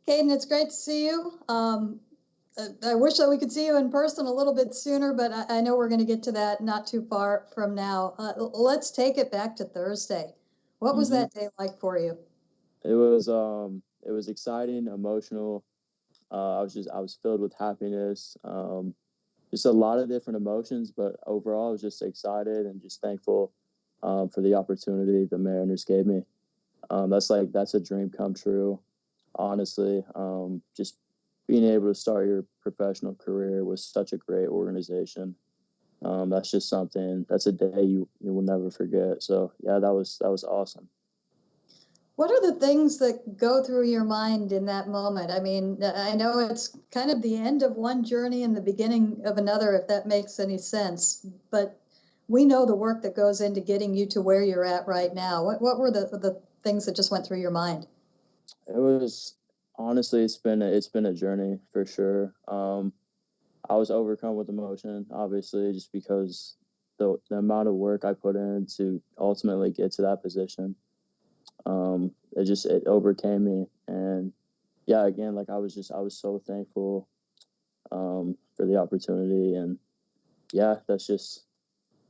Kaden, it's great to see you. I wish that we could see you in person a little bit sooner, but I know we're going to get to that not too far from now. Let's take it back to Thursday. What was that day like for you? It was exciting, emotional. I was filled with happiness. Just a lot of different emotions, but overall I was just excited and just thankful for the opportunity the Mariners gave me. That's a dream come true, honestly. Just being able to start your professional career with such a great organization. That's just something. That's a day you will never forget. So yeah, that was awesome. What are the things that go through your mind in that moment? I mean, I know it's kind of the end of one journey and the beginning of another, if that makes any sense. But we know the work that goes into getting you to where you're at right now. What were the things that just went through your mind? It was honestly, it's been a journey for sure. I was overcome with emotion, obviously, just because the amount of work I put in to ultimately get to that position. It overcame me, and yeah, again, I was so thankful for the opportunity, and yeah, that's just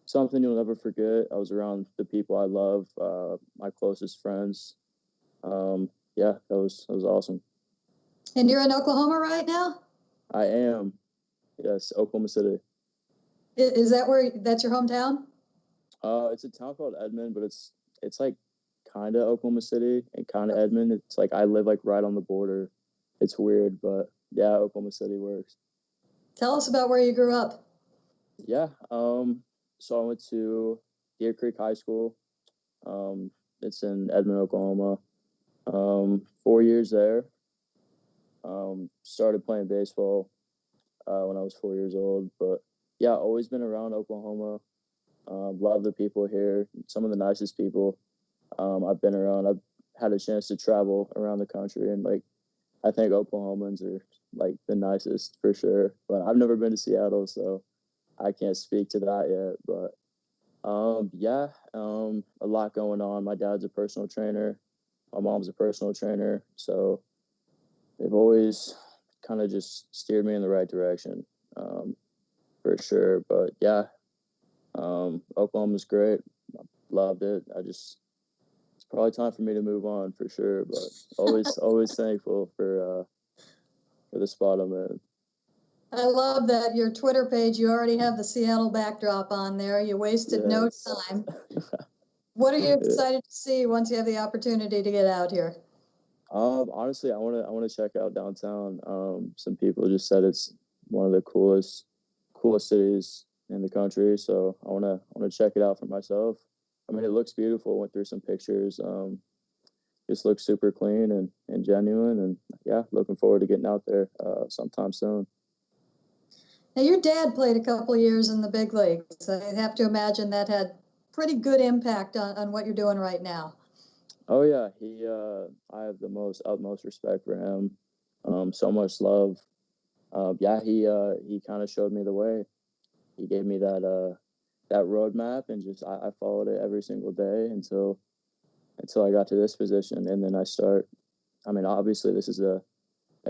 something you'll never forget. I was around the people I love, my closest friends. Yeah, that was awesome. And you're in Oklahoma right now? I am. Yes, Oklahoma City. Is that that's your hometown? It's a town called Edmond, but it's like kind of Oklahoma City and kind of Edmond. It's like I live right on the border. It's weird, but yeah, Oklahoma City works. Tell us about where you grew up. Yeah. So I went to Deer Creek High School. It's in Edmond, Oklahoma. 4 years there. Started playing baseball when I was 4 years old, but yeah, always been around Oklahoma. Love the people here. Some of the nicest people I've been around. I've had a chance to travel around the country, and I think Oklahomans are the nicest for sure. But I've never been to Seattle, so I can't speak to that yet. But a lot going on. My dad's a personal trainer. My mom's a personal trainer, so they've always kind of just steered me in the right direction, for sure. But yeah, Oklahoma's great. Loved it. It's probably time for me to move on for sure, but always thankful for the spot I'm in. I love that your Twitter page, you already have the Seattle backdrop on there. You wasted no time. What are you excited to see once you have the opportunity to get out here? Honestly, I want to check out downtown. Some people just said it's one of the coolest cities in the country, so I want to check it out for myself. I mean, it looks beautiful. Went through some pictures. Just looks super clean and genuine, and yeah, looking forward to getting out there sometime soon. Now, your dad played a couple of years in the big leagues. I have to imagine that had pretty good impact on what you're doing right now. Oh yeah, I have the utmost respect for him. So much love. He kind of showed me the way. He gave me that roadmap, and just I followed it every single day until I got to this position, and then I mean, obviously this is a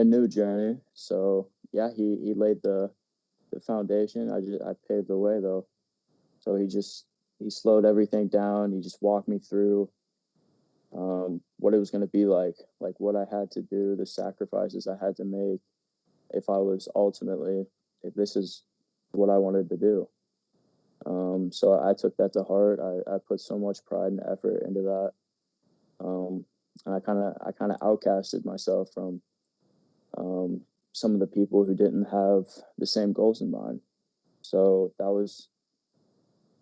new journey. So yeah, he laid the foundation. I paved the way though. So he slowed everything down. He just walked me through what it was going to be like what I had to do, the sacrifices I had to make if this is what I wanted to do. So I took that to heart. I put so much pride and effort into that. And I kind of outcasted myself from some of the people who didn't have the same goals in mind. So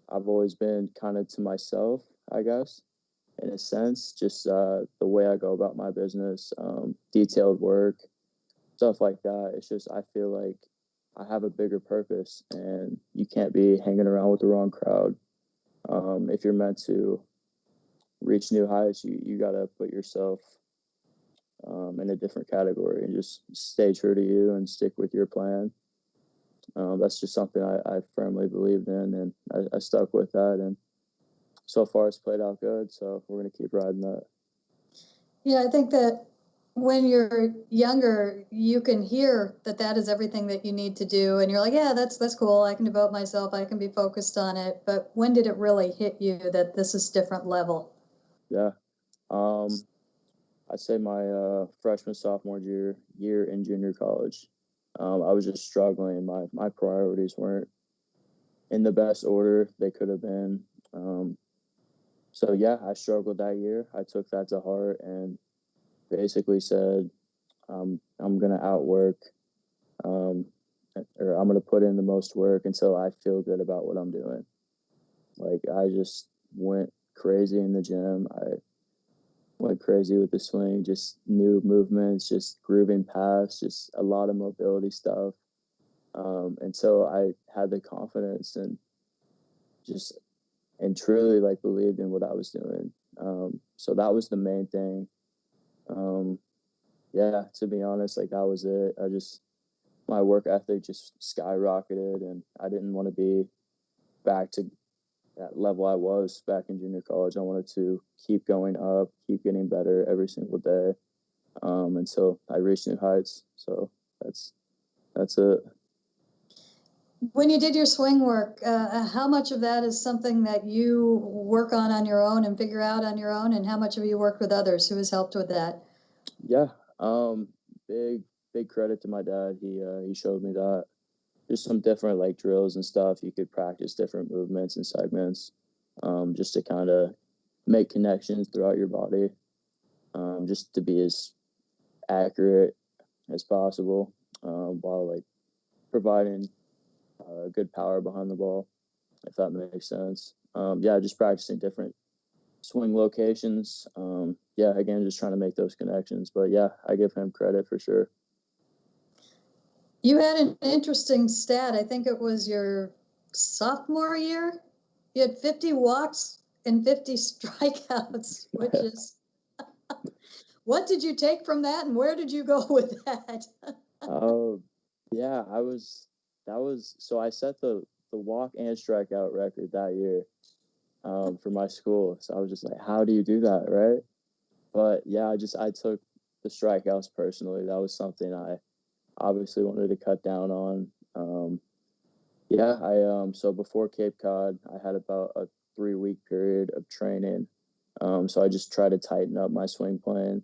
I've always been kind of to myself, I guess, in a sense, just the way I go about my business, detailed work, stuff like that. It's just, I feel like I have a bigger purpose, and you can't be hanging around with the wrong crowd. If you're meant to reach new heights, you got to put yourself in a different category and just stay true to you and stick with your plan. That's just something I firmly believed in, and I stuck with that, and so far it's played out good. So we're going to keep riding that. Yeah, I think that when you're younger, you can hear that that is everything that you need to do, and you're like, yeah, that's cool. I can devote myself. I can be focused on it. But when did it really hit you that this is different level? Yeah. I'd say my freshman, sophomore year in junior college. I was just struggling. My priorities weren't in the best order they could have been. So yeah, I struggled that year. I took that to heart and basically said, I'm gonna outwork, um, or I'm gonna put in the most work until I feel good about what I'm doing. Like I just went crazy in the gym. I went crazy with the swing, just new movements, just grooving past, just a lot of mobility stuff. Until I had the confidence and just and truly like believed in what I was doing. So that was the main thing. Um, yeah, to be honest, like that was it. My work ethic just skyrocketed, and I didn't want to be back to that level I was back in junior college. I wanted to keep going up, keep getting better every single day, until I reached new heights. So that's it. When you did your swing work, how much of that is something that you work on your own and figure out on your own, and how much of you work with others? Who has helped with that? Yeah, big credit to my dad. He showed me that. There's some different like drills and stuff. You could practice different movements and segments, just to kind of make connections throughout your body, just to be as accurate as possible, while like providing good power behind the ball, if that makes sense. Yeah, just practicing different swing locations. Yeah, again, just trying to make those connections. But yeah, I give him credit for sure. You had an interesting stat. I think it was your sophomore year. You had 50 walks and 50 strikeouts, which is, what did you take from that and where did you go with that? Yeah, so I set the walk and strikeout record that year, for my school. So I was just like, how do you do that, right? But yeah, I took the strikeouts personally. That was something I obviously wanted to cut down on. Yeah, so before Cape Cod, I had about a 3-week period of training. So I just try to tighten up my swing plan,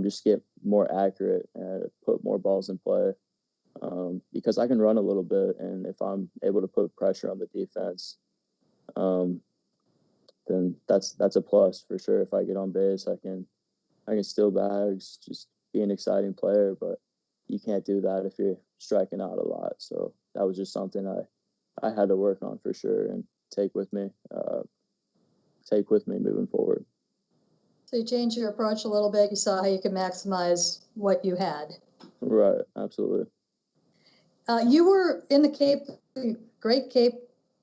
just get more accurate and put more balls in play. Because I can run a little bit, and if I'm able to put pressure on the defense, um, then that's a plus for sure. If I get on base, I can steal bags, just be an exciting player, but you can't do that if you're striking out a lot. So that was just something I had to work on for sure and take with me, moving forward. So you changed your approach a little bit. You saw how you could maximize what you had. Right, absolutely. You were in the Cape, great Cape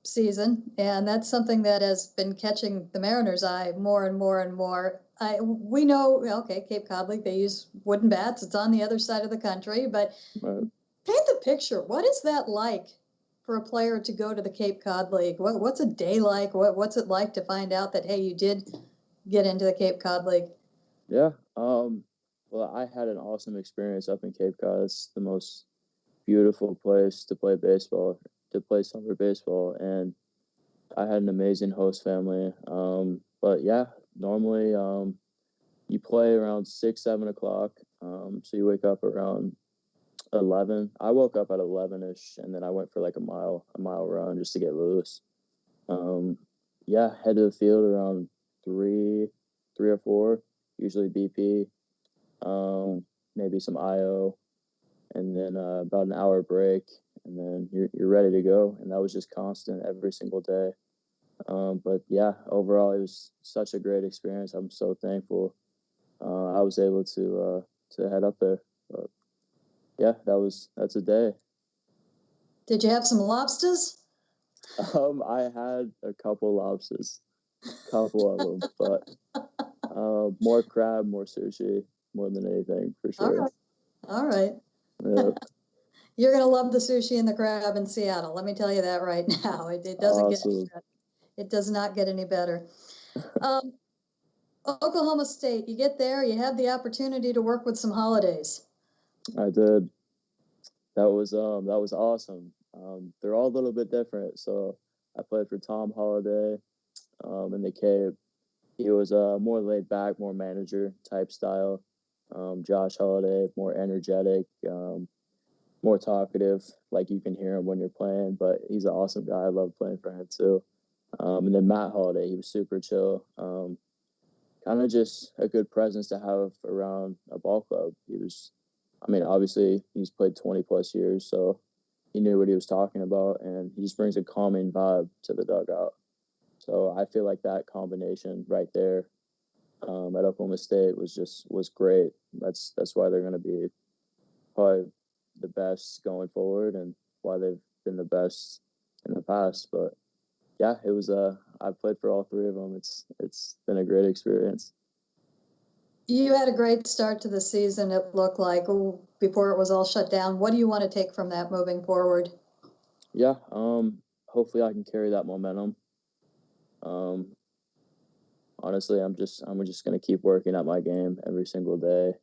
season, and that's something that has been catching the Mariners' eye more and more and more. We know, okay, Cape Cod League, they use wooden bats. It's on the other side of the country, but Right. paint the picture. What is that like for a player to go to the Cape Cod League? What's a day like? What's it like to find out that, hey, you did get into the Cape Cod League? Yeah. Well, I had an awesome experience up in Cape Cod. It's the most beautiful place to play baseball, to play summer baseball, and I had an amazing host family. But yeah, normally, you play around 6, 7 o'clock. So you wake up around 11. I woke up at 11ish, and then I went for like a mile run just to get loose. Um, yeah, head to the field around 3 or 4, usually BP, maybe some IO, and then about an hour break, and then you're ready to go. And that was just constant every single day. But yeah, overall, it was such a great experience. I'm so thankful I was able to head up there. But yeah, that's a day. Did you have some lobsters? I had a couple lobsters, couple of them, but more crab, more sushi, more than anything for All sure. right. All right. Yeah. You're going to love the sushi and the crab in Seattle. Let me tell you that right now. It doesn't Awesome. it does not get any better. Um, Oklahoma State, you get there, you have the opportunity to work with some holidays. I did. That was awesome. They're all a little bit different. So I played for Tom Holiday in the Cape. He was more laid back, more manager type style. Josh Holiday, more energetic, more talkative. Like you can hear him when you're playing, but he's an awesome guy. I love playing for him too. And then Matt Holiday, he was super chill. Kind of just a good presence to have around a ball club. He was, I mean, obviously he's played 20 plus years, so he knew what he was talking about, and he just brings a calming vibe to the dugout. So I feel like that combination right there at Oklahoma State was great. That's why they're going to be probably the best going forward, and why they've been the best in the past. But yeah, it was I played for all three of them. It's been a great experience. You had a great start to the season, it looked like, before it was all shut down. What do you want to take from that moving forward? Yeah, hopefully I can carry that momentum. Honestly, I'm just gonna keep working at my game every single day.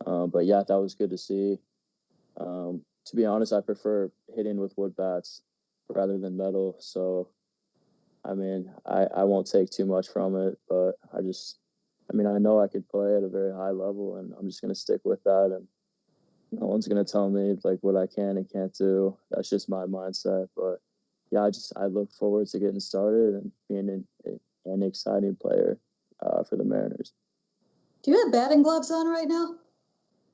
But yeah, that was good to see. To be honest, I prefer hitting with wood bats rather than metal. So, I mean, I won't take too much from it, but I know I could play at a very high level, and I'm just going to stick with that. And no one's going to tell me like what I can and can't do. That's just my mindset. But yeah, I look forward to getting started and being an exciting player for the Mariners. Do you have batting gloves on right now?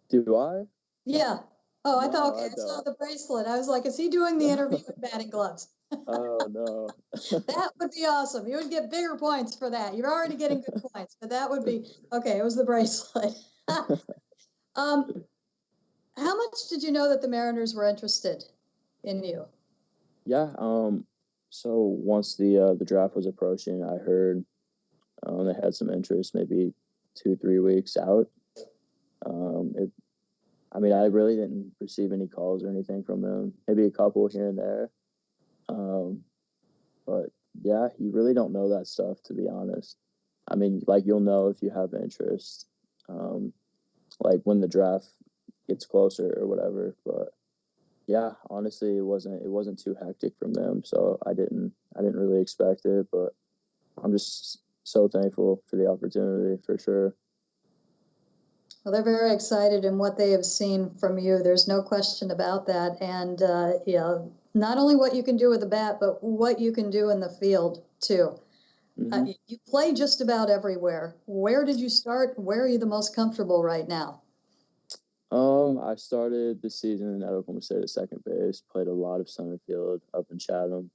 Do I? Yeah. Oh, I No, thought, okay, I I saw don't. the bracelet. I was like, is he doing the interview with batting gloves? Oh no. That would be awesome. You would get bigger points for that. You're already getting good points, but that would be okay. It was the bracelet. How much did you know that the Mariners were interested in you? Yeah. So once the draft was approaching, I heard they had some interest, maybe 2-3 weeks out. It, I really didn't receive any calls or anything from them. Maybe a couple here and there. But yeah, you really don't know that stuff, to be honest. Like you'll know if you have interest, like when the draft gets closer or whatever. But yeah, honestly, it wasn't too hectic from them, so I didn't really expect it. But I'm just so thankful for the opportunity for sure. Well, they're very excited in what they have seen from you. There's no question about that. And not only what you can do with the bat, but what you can do in the field too. Mm-hmm. You play just about everywhere. Where did you start? Where are you the most comfortable right now? I started the season at Oklahoma State at second base. Played a lot of center field up in Chatham.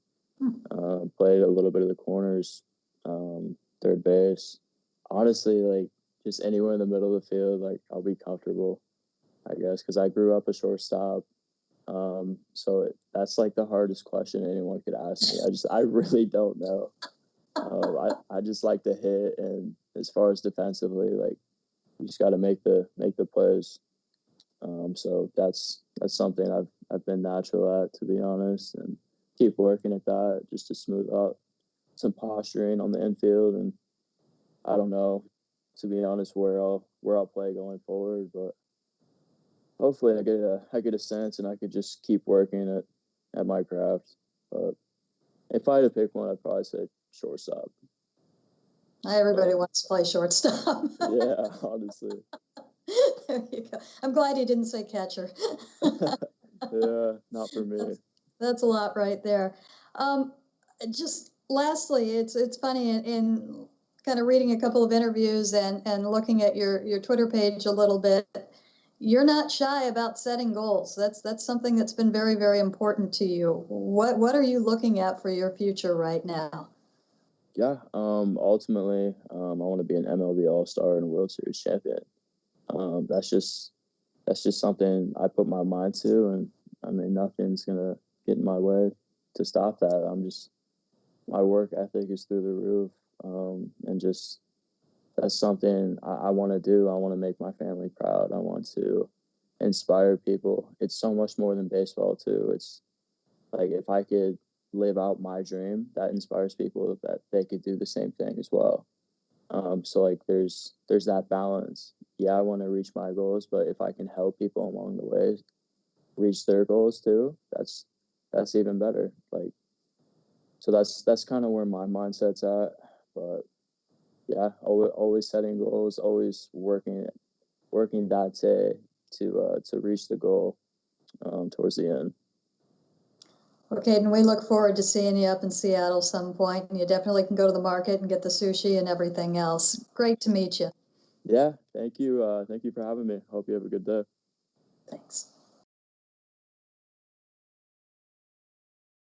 Played a little bit of the corners, third base. Honestly, like just anywhere in the middle of the field, like I'll be comfortable, I guess, because I grew up a shortstop. That's like the hardest question anyone could ask me. I really don't know. I just like to hit, and as far as defensively, like you just got to make the plays. So that's something I've been natural at, to be honest, and keep working at that just to smooth out some posturing on the infield. And I don't know, to be honest, where I'll play going forward, but hopefully I get a sense and I could just keep working at my craft. But if I had to pick one, I'd probably say shortstop. Everybody wants to play shortstop. Yeah, honestly. There you go. I'm glad you didn't say catcher. Yeah, not for me. That's a lot right there. Just lastly, it's funny in kind of reading a couple of interviews and looking at your Twitter page a little bit. You're not shy about setting goals. That's something that's been very, very important to you. What are you looking at for your future right now? Yeah. Ultimately, I want to be an MLB All-Star and a World Series champion. That's just something I put my mind to, and nothing's gonna get in my way to stop that. My work ethic is through the roof, and just that's something I want to do. I want to make my family proud. I want to inspire people. It's so much more than baseball too. It's like if I could live out my dream, that inspires people that they could do the same thing as well. So like there's that balance. Yeah, I want to reach my goals, but if I can help people along the way reach their goals too, that's even better. Like, so that's kind of where my mindset's at. But yeah, always setting goals, always working that day to reach the goal towards the end. Okay, and we look forward to seeing you up in Seattle some point, and you definitely can go to the market and get the sushi and everything else. Great to meet you. Yeah, thank you. Thank you for having me. Hope you have a good day. Thanks.